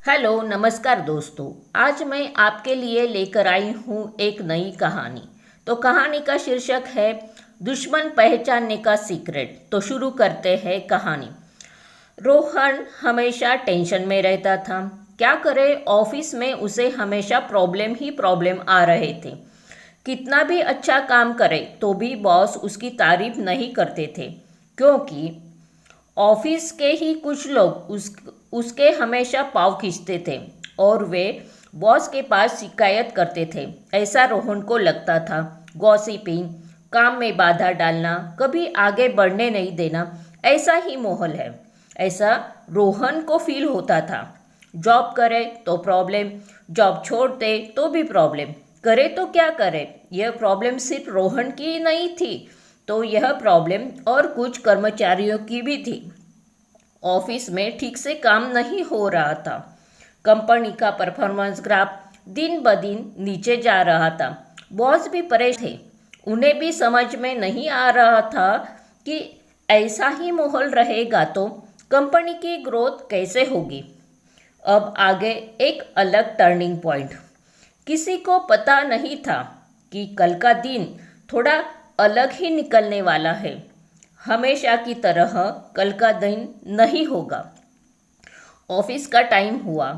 Hello नमस्कार दोस्तों। आज मैं आपके लिए लेकर आई हूँ एक नई कहानी। तो कहानी का शीर्षक है दुश्मन पहचानने का सीक्रेट। तो शुरू करते हैं कहानी। रोहन हमेशा टेंशन में रहता था। क्या करे, ऑफिस में उसे हमेशा प्रॉब्लम ही प्रॉब्लम आ रहे थे। कितना भी अच्छा काम करे तो भी बॉस उसकी तारीफ नहीं करते थे, क्योंकि ऑफिस के ही कुछ लोग उसके हमेशा पाँव खींचते थे और वे बॉस के पास शिकायत करते थे। ऐसा रोहन को लगता था। गॉसिपिंग, काम में बाधा डालना, कभी आगे बढ़ने नहीं देना, ऐसा ही माहौल है। ऐसा रोहन को फील होता था। जॉब करे तो प्रॉब्लम, जॉब छोड़ दे तो भी प्रॉब्लम, करे तो क्या करे। यह प्रॉब्लम सिर्फ रोहन की नहीं थी, तो यह प्रॉब्लम और कुछ कर्मचारियों की भी थी। ऑफिस में ठीक से काम नहीं हो रहा था। कंपनी का परफॉर्मेंस ग्राफ दिन ब दिन नीचे जा रहा था। बॉस भी परेशान थे। उन्हें भी समझ में नहीं आ रहा था कि ऐसा ही माहौल रहेगा तो कंपनी की ग्रोथ कैसे होगी। अब आगे एक अलग टर्निंग पॉइंट। किसी को पता नहीं था कि कल का दिन थोड़ा अलग ही निकलने वाला है। हमेशा की तरह कल का दिन नहीं होगा। ऑफिस का टाइम हुआ।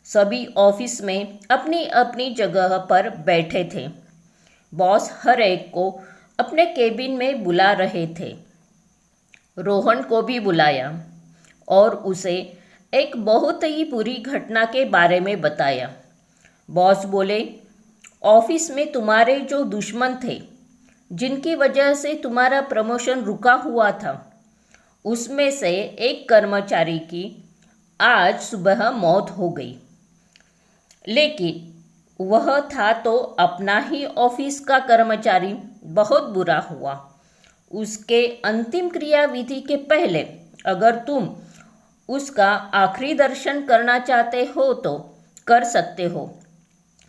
सभी ऑफिस में अपनी अपनी जगह पर बैठे थे। बॉस हर एक को अपने केबिन में बुला रहे थे। रोहन को भी बुलाया और उसे एक बहुत ही बुरी घटना के बारे में बताया। बॉस बोले, ऑफिस में तुम्हारे जो दुश्मन थे, जिनकी वजह से तुम्हारा प्रमोशन रुका हुआ था, उसमें से एक कर्मचारी की आज सुबह मौत हो गई। लेकिन वह था तो अपना ही ऑफिस का कर्मचारी। बहुत बुरा हुआ। उसके अंतिम क्रिया विधि के पहले अगर तुम उसका आखिरी दर्शन करना चाहते हो तो कर सकते हो।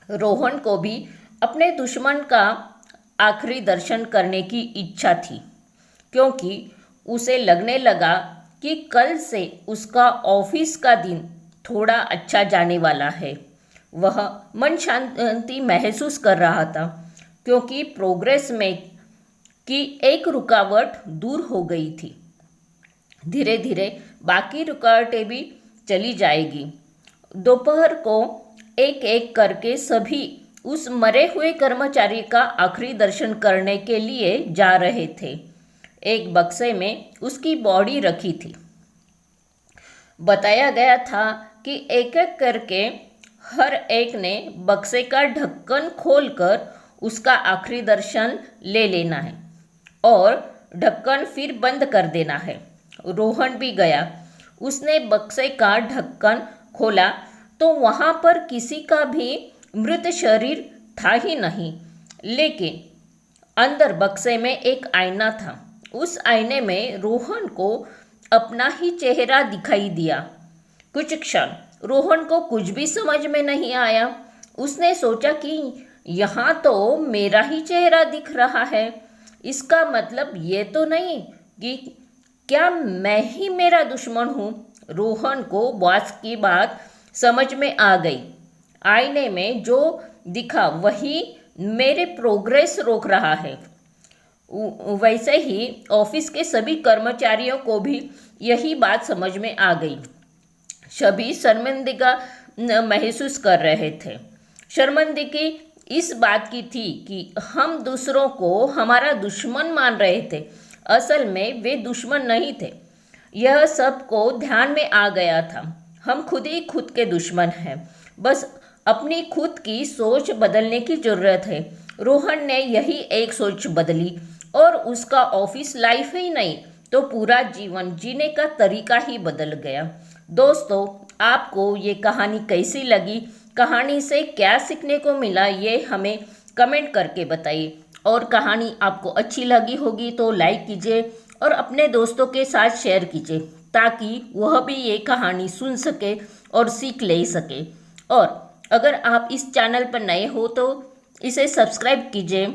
रोहन को भी अपने दुश्मन का आखिरी दर्शन करने की इच्छा थी, क्योंकि उसे लगने लगा कि कल से उसका ऑफिस का दिन थोड़ा अच्छा जाने वाला है। वह मन शांति महसूस कर रहा था, क्योंकि प्रोग्रेस में की एक रुकावट दूर हो गई थी। धीरे धीरे बाकी रुकावटें भी चली जाएगी। दोपहर को एक एक करके सभी उस मरे हुए कर्मचारी का आखिरी दर्शन करने के लिए जा रहे थे। एक बक्से में उसकी बॉडी रखी थी। बताया गया था कि एक एक करके हर एक ने बक्से का ढक्कन खोलकर उसका आखिरी दर्शन ले लेना है और ढक्कन फिर बंद कर देना है। रोहन भी गया। उसने बक्से का ढक्कन खोला तो वहाँ पर किसी का भी मृत शरीर था ही नहीं, लेकिन अंदर बक्से में एक आईना था। उस आईने में रोहन को अपना ही चेहरा दिखाई दिया। कुछ क्षण रोहन को कुछ भी समझ में नहीं आया। उसने सोचा कि यहाँ तो मेरा ही चेहरा दिख रहा है। इसका मतलब ये तो नहीं कि क्या मैं ही मेरा दुश्मन हूँ। रोहन को बॉस की बात समझ में आ गई। आईने में जो दिखा वही मेरे प्रोग्रेस रोक रहा है। वैसे ही ऑफिस के सभी कर्मचारियों को भी यही बात समझ में आ गई। सभी शर्मिंदगी महसूस कर रहे थे। शर्मिंदगी इस बात की थी कि हम दूसरों को हमारा दुश्मन मान रहे थे। असल में वे दुश्मन नहीं थे। यह सबको ध्यान में आ गया था। हम खुद ही खुद के दुश्मन हैं। बस अपनी खुद की सोच बदलने की ज़रूरत है। रोहन ने यही एक सोच बदली और उसका ऑफिस लाइफ ही नहीं तो पूरा जीवन जीने का तरीका ही बदल गया। दोस्तों, आपको ये कहानी कैसी लगी? कहानी से क्या सीखने को मिला, ये हमें कमेंट करके बताइए। और कहानी आपको अच्छी लगी होगी तो लाइक कीजिए और अपने दोस्तों के साथ शेयर कीजिए, ताकि वह भी ये कहानी सुन सके और सीख ले सके। और अगर आप इस चैनल पर नए हो तो इसे सब्सक्राइब कीजिए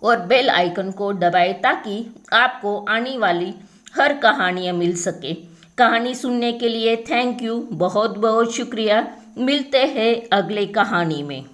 और बेल आइकन को दबाएं, ताकि आपको आने वाली हर कहानियाँ मिल सके। कहानी सुनने के लिए थैंक यू, बहुत बहुत शुक्रिया। मिलते हैं अगले कहानी में।